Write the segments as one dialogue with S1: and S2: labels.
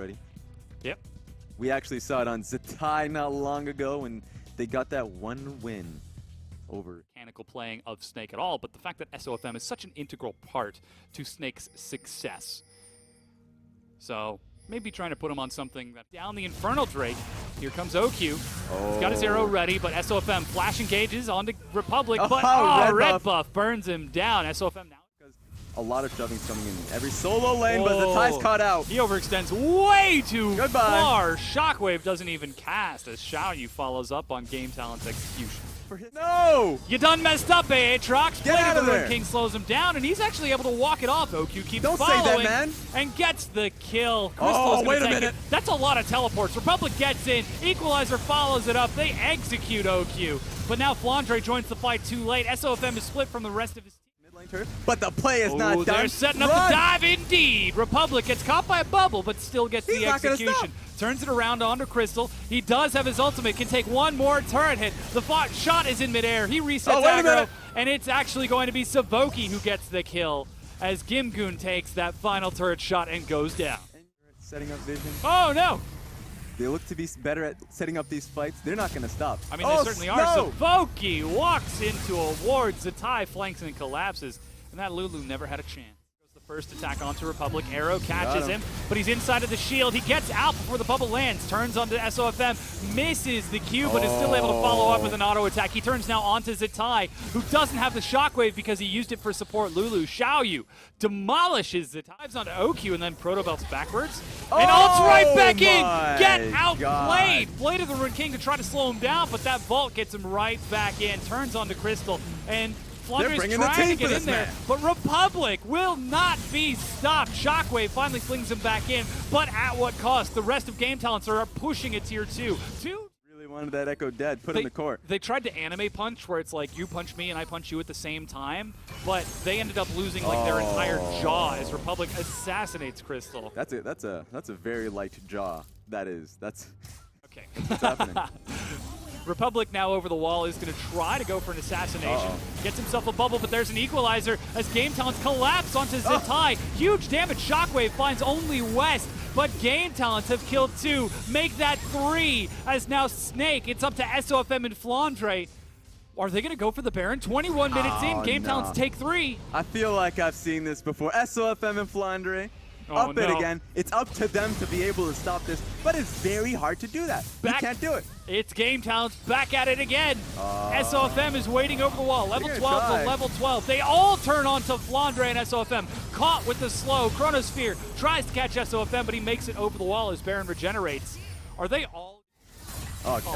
S1: Ready?
S2: Yep.
S1: We actually saw it on Zatai not long ago when they got that one win over
S2: Mechanical playing of Snake at all, but the fact that SOFM is such an integral part to Snake's success. So maybe trying to put him on something that down the Infernal Drake. Here comes OQ. He's got his arrow ready, but SOFM flash engages onto Republic, but red buff burns him down. SOFM now.
S1: A lot of shoving's coming in every solo lane, but Zatai's caught out.
S2: He overextends way too far. Shockwave doesn't even cast as Xiaoyu follows up on Game Talent's execution.
S1: No!
S2: You done messed up, Aatrox.
S1: Get out of there.
S2: King slows him down, and he's actually able to walk it off. OQ keeps
S1: Don't
S2: following
S1: say that, man.
S2: And gets the kill.
S1: Oh, wait a minute.
S2: That's a lot of teleports. Republic gets in. Equalizer follows it up. They execute OQ. But now Flandre joins the fight too late. SOFM is split from the rest of his team.
S1: But the play is not done.
S2: They're setting up the dive indeed. Republic gets caught by a bubble, but still gets the execution. Turns it around onto Crystal. He does have his ultimate, can take one more turret hit. The shot is in midair. He resets aggro, and it's actually going to be Savoki who gets the kill as Gimgoon takes that final turret shot and goes down.
S1: Setting up vision.
S2: Oh no!
S1: They look to be better at setting up these fights. They're not going to stop.
S2: I mean, they certainly are. Savoki walks into a ward. Zatai flanks and collapses, and that Lulu never had a chance. Goes the first attack onto Republic. Arrow catches him, but he's inside of the shield. He gets out before the bubble lands. Turns onto SOFM, misses the Q, but is still able to follow up with an auto attack. He turns now onto Zatai, who doesn't have the shockwave because he used it for support Lulu. Xiaoyu demolishes Zatai. Dives onto OQ and then proto belts backwards. And ults right back in! Get outplayed! Blade of the Ruined King to try to slow him down, but that vault gets him right back in. Turns onto Crystal, and Flandre's trying to get in there, but Republic will not be stopped. Shockwave finally flings him back in, but at what cost? The rest of Game Talents are pushing a tier 2.
S1: Really wanted that Echo dead, put in the court.
S2: They tried to anime punch where it's like you punch me and I punch you at the same time, but they ended up losing like their entire jaw as Republic assassinates Crystal.
S1: That's a very light jaw. That's
S2: okay.
S1: What's happening?
S2: Republic now over the wall is going to try to go for an assassination. Gets himself a bubble, but there's an equalizer as Game Talents collapse onto Zatai. Huge damage. Shockwave finds only West, but Game Talents have killed 2. Make that 3 as now Snake. It's up to SOFM and Flandre. Are they going to go for the Baron? 21 minutes in, Game Talents take 3.
S1: I feel like I've seen this before. SOFM and Flandre. Up it again. It's up to them to be able to stop this, but it's very hard to do that. You can't do it.
S2: It's Game Talents back at it again. SOFM is waiting over the wall. Level 12 to level 12. They all turn onto Flandre and SOFM. Caught with the slow. Chronosphere tries to catch SOFM, but he makes it over the wall as Baron regenerates. Are they all?
S1: OQ.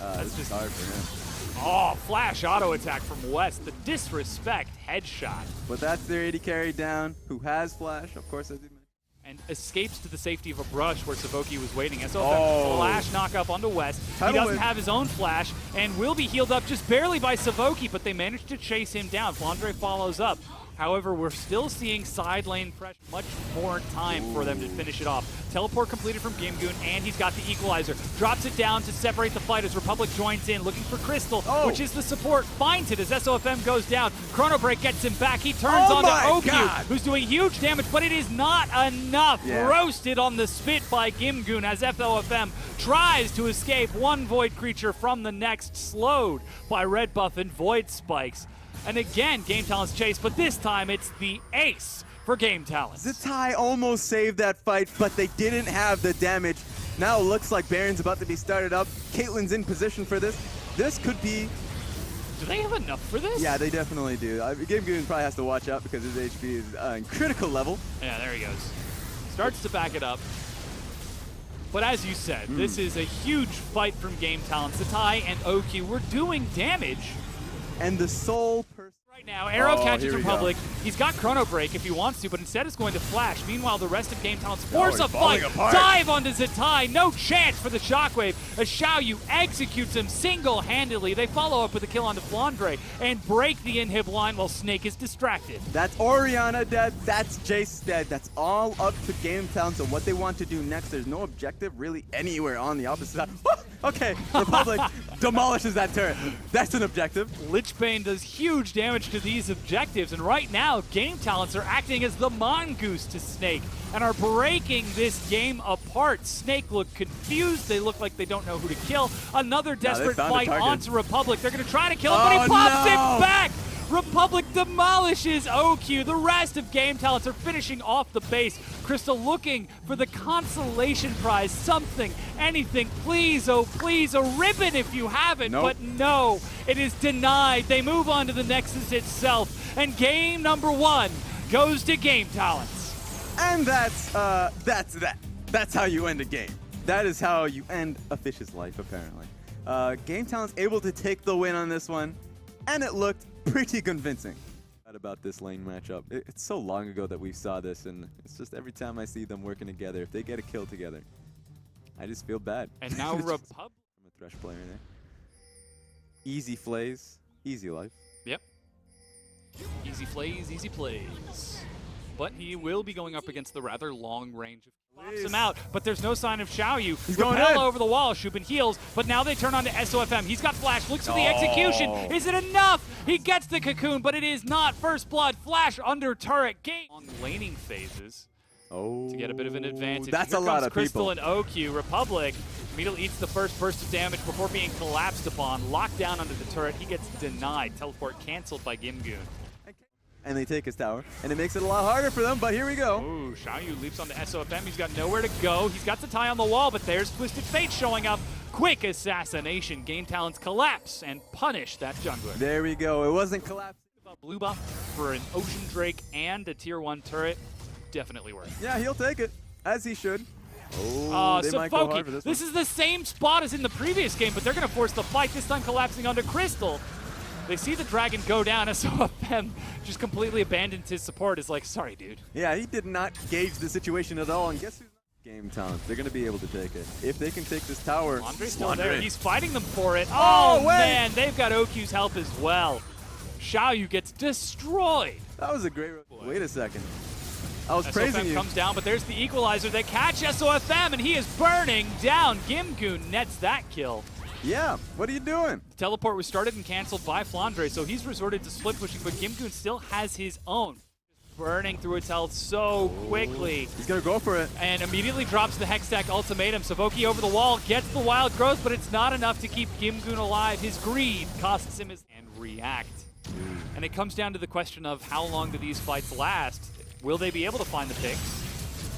S1: That's just hard for him.
S2: Oh, flash auto attack from West. The disrespect headshot.
S1: But that's their AD carry down, who has flash, of course, as you mentioned.
S2: And escapes to the safety of a brush where Savoki was waiting. SOFM flash knock up onto West. He doesn't have his own flash and will be healed up just barely by Savoki, but they managed to chase him down. Flandre follows up. However, we're still seeing side lane pressure, much more time for them to finish it off. Teleport completed from Gimgoon, and he's got the equalizer. Drops it down to separate the fight as Republic joins in, looking for Crystal, which is the support. Finds it as SOFM goes down. Chrono Break gets him back. He turns onto OQ, who's doing huge damage, but it is not enough. Roasted on the spit by Gimgoon as SOFM tries to escape one Void creature from the next, slowed by red buff and Void spikes. And again, Game Talents chase, but this time it's the ace for Game Talents.
S1: Zatai almost saved that fight, but they didn't have the damage. Now it looks like Baron's about to be started up. Caitlyn's in position for this. This could be...
S2: Do they have enough for this?
S1: Yeah, they definitely do. Gimgoon probably has to watch out because his HP is in critical level.
S2: Yeah, there he goes. Starts to back it up. But as you said, this is a huge fight from Game Talents. Zatai and OQ were doing damage.
S1: And the sole person
S2: right now, Arrow catches Republic. He's got Chrono Break if he wants to, but instead is going to flash. Meanwhile, the rest of Game Talents force a fight. Dive onto Zatai. No chance for the Shockwave as Xiaoyu executes him single-handedly. They follow up with a kill onto Flandre and break the inhib line while Snake is distracted.
S1: That's Orianna dead. That's Jace dead. That's all up to Game Talents and what they want to do next. There's no objective really anywhere on the opposite side. Okay, Republic demolishes that turret. That's an objective.
S2: Lichbane does huge damage to these objectives, and right now, Game Talents are acting as the mongoose to Snake and are breaking this game apart. Snake look confused. They look like they don't know who to kill. Another desperate fight onto Republic. They're going to try to kill him, but he pops it back! Republic demolishes OQ. The rest of Game Talents are finishing off the base. Crystal looking for the consolation prize, something, anything. Please, oh please, a ribbon if you have it. Nope. But no, it is denied. They move on to the Nexus itself, and game number 1 goes to Game Talents.
S1: And that's that. That's how you end a game. That is how you end a fish's life, apparently. Game Talents able to take the win on this one, and it looked pretty convincing. About this lane matchup. It's so long ago that we saw this, and it's just every time I see them working together, if they get a kill together, I just feel bad.
S2: And now Republic.
S1: I'm a Thresh player there. Easy flays, easy life.
S2: Yep. Easy flays, easy plays. But he will be going up against the rather long range of pops him out, but there's no sign of Xiaoyu.
S1: He's going in.
S2: over the wall. Shubin heals, but now they turn on to SOFM. He's got Flash, looks for the execution. Is it enough? He gets the cocoon, but it is not. First blood, Flash under turret. Game on laning phases to get a bit of an advantage.
S1: That's
S2: Here
S1: a lot
S2: comes
S1: of
S2: Crystal
S1: people.
S2: and OQ. Republic immediately eats the first burst of damage before being collapsed upon. Locked down under the turret. He gets denied. Teleport canceled by Gimgoon.
S1: And they take his tower, and it makes it a lot harder for them, but here we go.
S2: Ooh, Xiaoyu leaps onto SOFM. He's got nowhere to go. He's got the tie on the wall, but there's Twisted Fate showing up. Quick assassination. Game Talents collapse and punish that jungler.
S1: There we go. It wasn't collapsing.
S2: Blue buff for an Ocean Drake and a tier 1 turret. Definitely worth it.
S1: Yeah, he'll take it, as he should. Oh, they might go hard for this one.
S2: This is the same spot as in the previous game, but they're going to force the fight, this time collapsing onto Crystal. They see the dragon go down, and SOFM just completely abandoned his support. Is like, sorry, dude.
S1: Yeah, he did not gauge the situation at all, and guess who's Game Talents? They're going to be able to take it. If they can take this tower,
S2: Andre's still there. He's fighting them for it. Oh man, they've got OQ's help as well. Xiaoyu gets destroyed.
S1: That was a great... Wait a second. I was praising you.
S2: Comes down, but there's the equalizer. They catch SOFM, and he is burning down. Gimgoon nets that kill.
S1: Yeah, what are you doing?
S2: The teleport was started and canceled by Flandre, so he's resorted to split pushing, but Gimgoon still has his own. Burning through its health so quickly.
S1: He's gonna go for it.
S2: And immediately drops the Hextech ultimatum. Savoki over the wall, gets the wild growth, but it's not enough to keep Gimgoon alive. His greed costs him his... And react. And it comes down to the question of how long do these fights last? Will they be able to find the picks?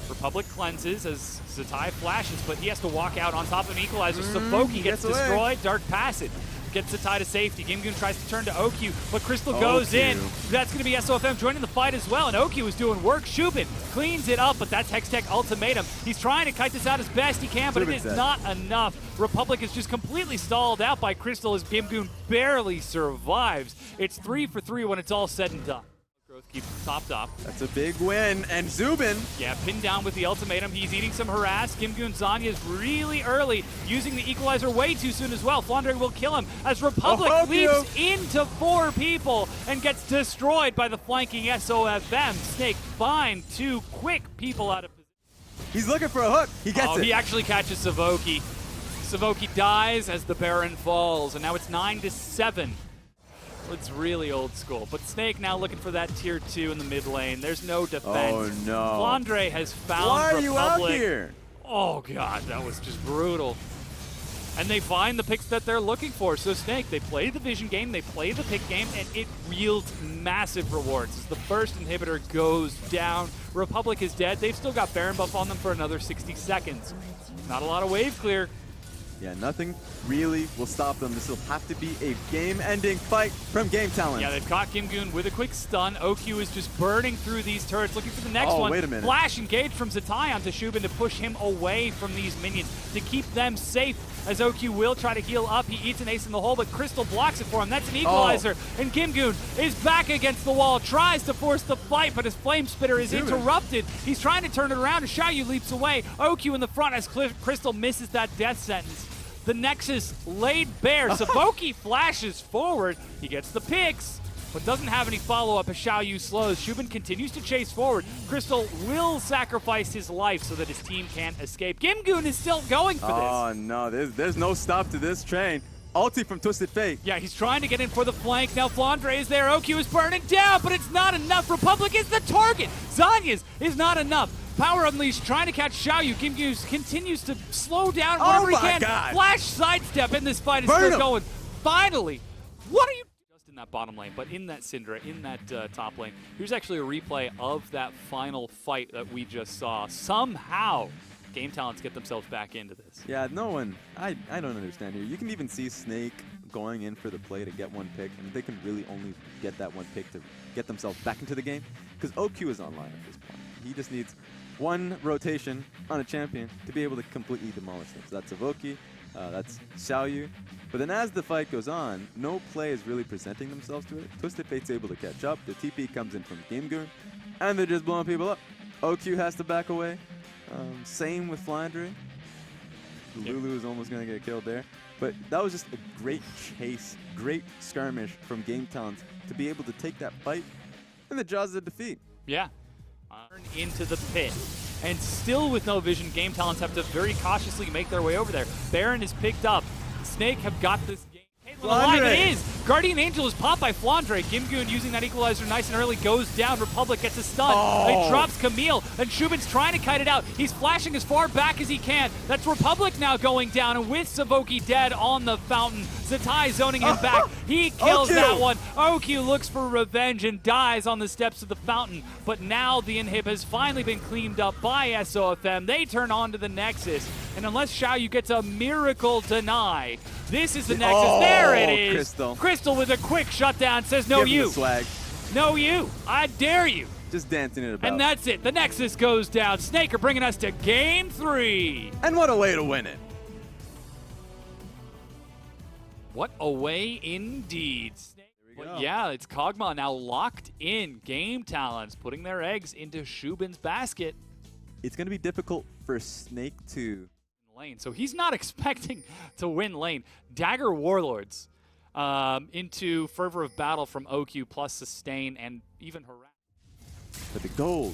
S2: Republic cleanses as Zatai flashes, but he has to walk out on top of an equalizer. Savoki gets destroyed. Dark Passage gets Zatai to safety. Gimgoon tries to turn to OQ, but Crystal goes in. That's going to be SOFM joining the fight as well, and OQ is doing work. Shubin cleans it up, but that's Hextech ultimatum. He's trying to kite this out as best he can, but it is not enough. Republic is just completely stalled out by Crystal as Gimgoon barely survives. It's 3 for 3 when it's all said and done. Growth keeps topped up.
S1: That's a big win, and Zubin.
S2: Yeah, pinned down with the ultimatum. He's eating some harass. Gimgoon Zanya is really early, using the equalizer way too soon as well. Flandre will kill him as Republic leaps into 4 people and gets destroyed by the flanking SOFM. Snake find 2 quick people out of position.
S1: He's looking for a hook. He gets it.
S2: He actually catches Savoki. Savoki dies as the Baron falls, and now it's 9-7. It's really old school, but Snake now looking for that tier 2 in the mid lane. There's no defense.
S1: Oh no.
S2: Flandre has found
S1: Why are
S2: Republic.
S1: you out here?
S2: Oh god, that was just brutal. And they find the picks that they're looking for. So Snake, they play the vision game, they play the pick game, and it yields massive rewards. As the first inhibitor goes down, Republic is dead. They've still got Baron buff on them for another 60 seconds. Not a lot of wave clear.
S1: Yeah, nothing really will stop them. This will have to be a game-ending fight from Game Talents.
S2: Yeah, they've caught Gimgoon with a quick stun. OQ is just burning through these turrets, looking for the next one.
S1: Wait a minute.
S2: Flash engaged from Zatai onto Shubin to push him away from these minions, to keep them safe, as OQ will try to heal up. He eats an ace in the hole, but Crystal blocks it for him. That's an equalizer, and Gimgoon is back against the wall, tries to force the fight, but his Flame Spitter is interrupted. He's trying to turn it around, and Xiaoyu leaps away. OQ in the front as Crystal misses that death sentence. The Nexus laid bare. Savoki flashes forward. He gets the picks, but doesn't have any follow-up as Xiaoyu slows. Shubin continues to chase forward. Crystal will sacrifice his life so that his team can't escape. Gimgoon is still going for this.
S1: Oh no, there's no stop to this train. ulti from Twisted Fate.
S2: Yeah, he's trying to get in for the flank. Now Flandre is there. OQ is burning down, but it's not enough. Republic is the target. Zhonya's is not enough. Power Unleashed trying to catch Xiaoyu. Gimgu continues to slow down whenever he can.
S1: God.
S2: Flash sidestep, and this fight is
S1: Burn
S2: still
S1: him.
S2: going. Finally, what are you? Just in that bottom lane, but in that Syndra, in that top lane. Here's actually a replay of that final fight that we just saw. Somehow, Game Talents get themselves back into this.
S1: Yeah, no one, I don't understand here. You can even see Snake going in for the play to get one pick, and they can really only get that one pick to get themselves back into the game, because OQ is online at this point. He just needs one rotation on a champion to be able to completely demolish them. So that's Savoki, that's Xiaoyu. But then as the fight goes on, no play is really presenting themselves to it. Twisted Fate's able to catch up. The TP comes in from Gimgoon, and they're just blowing people up. OQ has to back away. Same with Flandre. Lulu is almost going to get killed there. But that was just a great chase, great skirmish from Game Talents to be able to take that fight in the jaws of defeat.
S2: Yeah. Into the pit. And still with no vision, Game Talents have to very cautiously make their way over there. Baron is picked up. Snake have got this game. Alive it is! Guardian Angel is popped by Flandre. Gimgoon using that equalizer nice and early goes down. Republic gets a stun. It drops Camille, and Shubin's trying to kite it out. He's flashing as far back as he can. That's Republic now going down, and with Savoki dead on the fountain, Zatai zoning him back. He kills that one. OQ looks for revenge and dies on the steps of the fountain, but now the inhib has finally been cleaned up by SOFM. They turn on to the Nexus, and unless Xiaoyu gets a miracle deny, this is the Nexus. There it is. Crystal with a quick shutdown says, no you.
S1: Swag.
S2: No you. I dare you.
S1: Just dancing it about.
S2: And that's it. The Nexus goes down. Snake are bringing us to Game 3.
S1: And what a way to win it.
S2: What a way indeed. But yeah, it's Kog'Maw now locked in. Game Talents putting their eggs into Shubin's basket.
S1: It's going to be difficult for Snake to
S2: lane, so he's not expecting to win lane. Dagger Warlords into Fervor of Battle from OQ plus sustain and even harass.
S1: But the gold.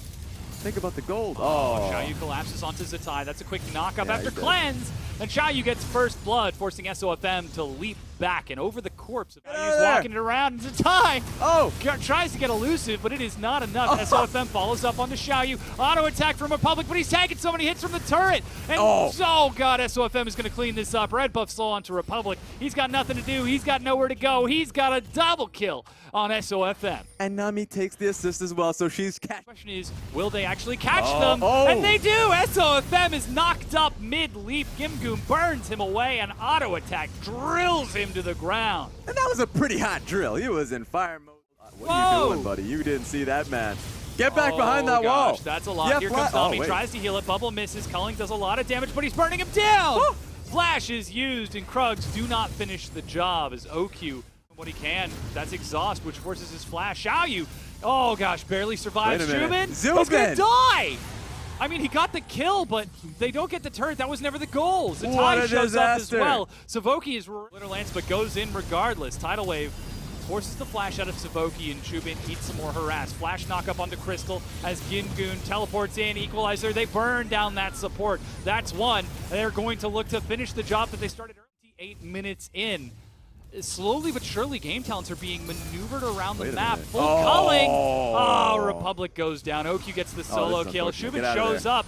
S1: Think about the gold.
S2: Xiaoyu collapses onto Zatai. That's a quick knock-up after cleanse. And Xiaoyu gets first blood, forcing SOFM to leap back and over the corpse. He's walking it around. And Zatai tries to get elusive, but it is not enough. SOFM follows up onto Xiaoyu. Auto attack from Republic, but he's taking so many hits from the turret. And God, SOFM is going to clean this up. Red buff slow onto Republic. He's got nothing to do. He's got nowhere to go. He's got a double kill on SOFM.
S1: And Nami takes the assist as well, so she's catch.
S2: The question is, will they actually catch them? And they do! SOFM is knocked up mid-leap. Gimgoon burns him away, and auto attack drills him to the ground.
S1: And that was a pretty hot drill. He was in fire mode. What are you doing, buddy? You didn't see that, man. Get back behind that wall.
S2: That's a lot. Here comes Nami, tries to heal it. Bubble misses. Culling does a lot of damage, but he's burning him down! Flash is used, and Krugs do not finish the job as OQ what he can. That's exhaust, which forces his flash. Xiaoyu, oh gosh, barely survives. Zubin, he's gonna die! I mean, he got the kill, but they don't get the turret. That was never the goal. Zatai shows up as well. Savoki is Litter Lance, but goes in regardless. Tidal Wave forces the flash out of Savoki, and Shubin eats some more harass. Flash knock up onto Crystal as Gingoon teleports in. Equalizer, they burn down that support. That's one. They're going to look to finish the job that they started 8 minutes in. Slowly but surely, Game Talents are being maneuvered around the map. Full culling. Republic goes down. OQ gets the solo kill. Shubin shows up.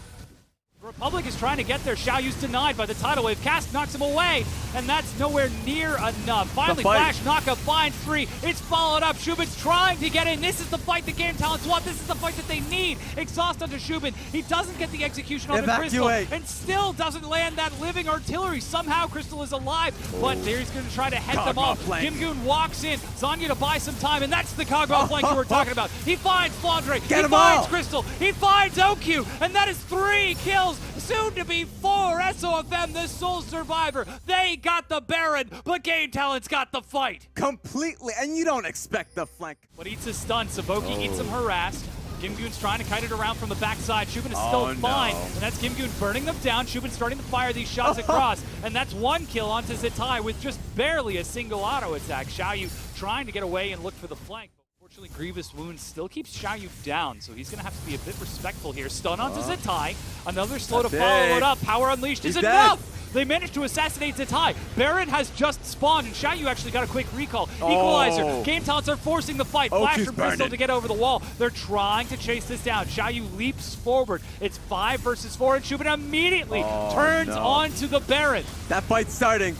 S2: Republic is trying to get there. Xiaoyu's denied by the tidal wave. Cast knocks him away, and that's nowhere near enough. Finally, Flash knockup finds 3. It's followed up. Shubin's trying to get in. This is the fight the Game Talents want. This is the fight that they need. Exhaust onto Shubin. He doesn't get the execution on the Crystal, and still doesn't land that living artillery. Somehow Crystal is alive, but he's going to try to head them off. Gimgoon walks in. Zhonya's to buy some time, and that's the Kog'Maw flank you were talking about. He finds Flandre. He finds Crystal. He finds OQ, and that is 3 kills. Soon to be 4. SOFM, the sole survivor. They got the Baron, but Game Talents got the fight.
S1: Completely, and you don't expect the flank.
S2: But eats a stun. Savoki eats some harassed. Gimgoon's trying to kite it around from the backside. Shubin is still fine, and that's Gimgoon burning them down. Shubin starting to fire these shots across, and that's 1 kill onto Zatai with just barely a single auto attack. Xiaoyu trying to get away and look for the flank. Unfortunately, Grievous Wound still keeps Xiaoyu down, so he's going to have to be a bit respectful here. Stun onto Zatai. Another slow to follow it up. Power Unleashed is enough. They managed to assassinate Zatai. Baron has just spawned, and Xiaoyu actually got a quick recall. Equalizer. Game Talents are forcing the fight. Flash from Crystal to get over the wall. They're trying to chase this down. Xiaoyu leaps forward. It's 5 versus 4, and Shubin immediately turns onto the Baron.
S1: That fight's starting,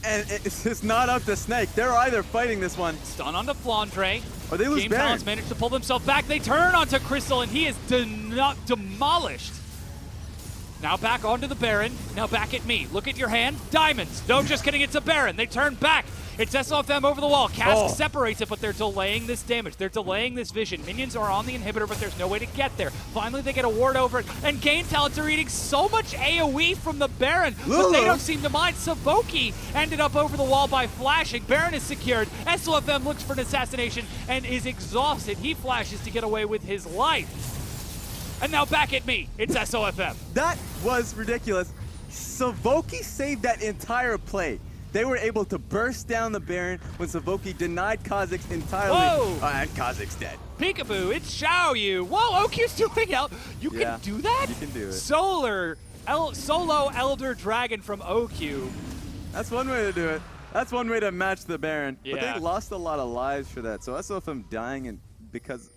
S1: and it's just not up to Snake. They're either fighting this one.
S2: Stun onto Flandre.
S1: Or they lose
S2: Game
S1: Baron.
S2: Talents managed to pull themselves back. They turn onto Crystal, and he is demolished. Now back onto the Baron. Now back at me. Look at your hand. Diamonds. No, just kidding. It's a Baron. They turn back. It's SOFM over the wall. Cask separates it, but they're delaying this damage. They're delaying this vision. Minions are on the inhibitor, but there's no way to get there. Finally, they get a ward over it, and Game Talents are eating so much AoE from the Baron, but they don't seem to mind. Savoki ended up over the wall by flashing. Baron is secured. SOFM looks for an assassination and is exhausted. He flashes to get away with his life. And now back at me. It's SOFM.
S1: That was ridiculous. Savoki saved that entire play. They were able to burst down the Baron when Savoki denied Kha'Zix entirely.
S2: Whoa!
S1: And Kha'Zix dead.
S2: Peekaboo, it's Xiaoyu. Whoa, OQ's doing out. You can do that?
S1: You can do it.
S2: Solo Elder Dragon from OQ.
S1: That's one way to do it. That's one way to match the Baron.
S2: Yeah.
S1: But they lost a lot of lives for that. So SOFM dying and because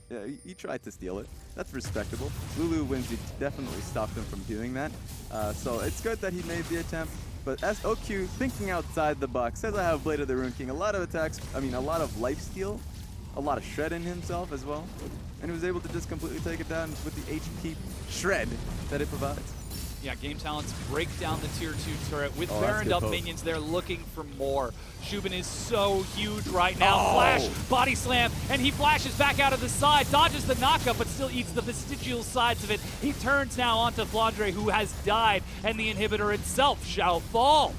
S1: he tried to steal it. That's respectable. Lulu Whimsy definitely stopped him from doing that. So it's good that he made the attempt. But SOQ thinking outside the box, says I have Blade of the Rune King. A lot of attacks, I mean a lot of life steal, a lot of shred in himself as well. And he was able to just completely take it down with the HP shred that it provides.
S2: Yeah, Game Talents break down the tier 2 turret. With Baroned up minions, they're looking for more. Shubin is so huge right now. Flash, body slam, and he flashes back out of the side, dodges the knockup, but still eats the vestigial sides of it. He turns now onto Flandre, who has died, and the inhibitor itself shall fall.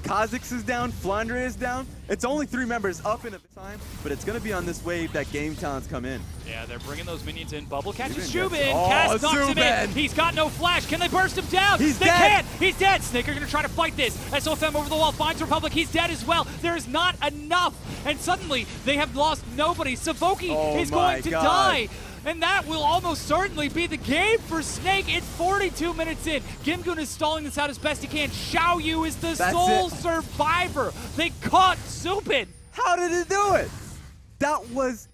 S1: Kha'Zix is down, Flandre is down. It's only 3 members up in a time, but it's going to be on this wave that Game Talents come in.
S2: Yeah, they're bringing those minions in. Bubble catches Shubin. Cass knocks him in. He's got no flash. Can they burst him down?
S1: He's
S2: they
S1: dead.
S2: Can't. He's dead. Snake are going to try to fight this. SOFM over the wall finds Republic. He's dead as well. There is not enough. And suddenly, they have lost nobody. Savoki is going to die. And that will almost certainly be the game for Snake. It's 42 minutes in. Gimgoon is stalling this out as best he can. Xiaoyu is the sole survivor. They caught Supin.
S1: How did it do it? That was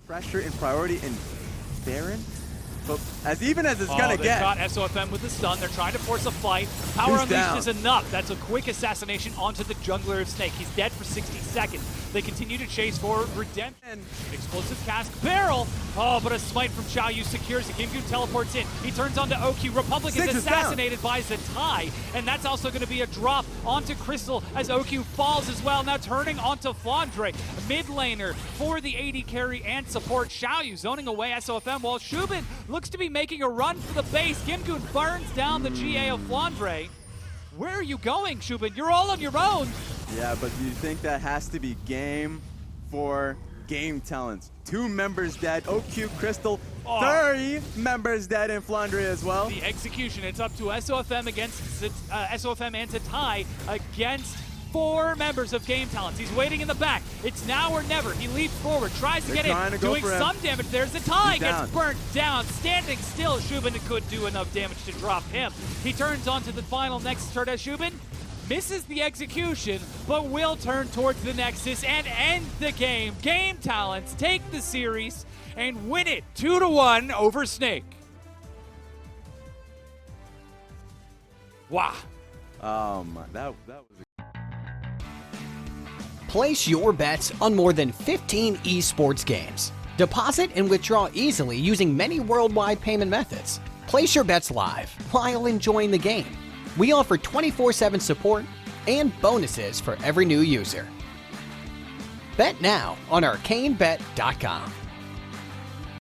S1: pressure and priority in Baron. But even as it's gonna get.
S2: They caught SOFM with the stun. They're trying to force a fight. Power Unleashed is enough. That's a quick assassination onto the jungler of Snake. He's dead for 60 seconds. They continue to chase for redemption. Explosive cask barrel. Oh, but a smite from Xiaoyu secures it. Gimgoon teleports in. He turns onto OQ. Republic is assassinated by Zatai. And that's also going to be a drop onto Crystal as OQ falls as well. Now turning onto Flandre. Mid laner for the AD carry and support. Xiaoyu zoning away SOFM while Shubin looks to be making a run for the base. Gimgoon burns down the GA of Flandre. Where are you going, Shubin? You're all on your own.
S1: Yeah, but do you think that has to be game for Game Talents? 2 members dead. OQ, Crystal, 30 members dead in Flandre as well.
S2: The execution, it's up to SOFM against SOFM and Zatai against 4 members of Game Talents. He's waiting in the back. It's now or never. He leaps forward, tries to get in, doing some damage. There's Zatai, gets burnt down, standing still. Shubin could do enough damage to drop him. He turns onto the final Nexus turret as Shubin misses the execution, but will turn towards the Nexus and end the game. Game Talents take the series and win it 2-1 over Snake. Wow.
S1: That was
S3: Place your bets on more than 15 esports games. Deposit and withdraw easily using many worldwide payment methods. Place your bets live while enjoying the game. We offer 24/7 support and bonuses for every new user. Bet now on ArcaneBet.com.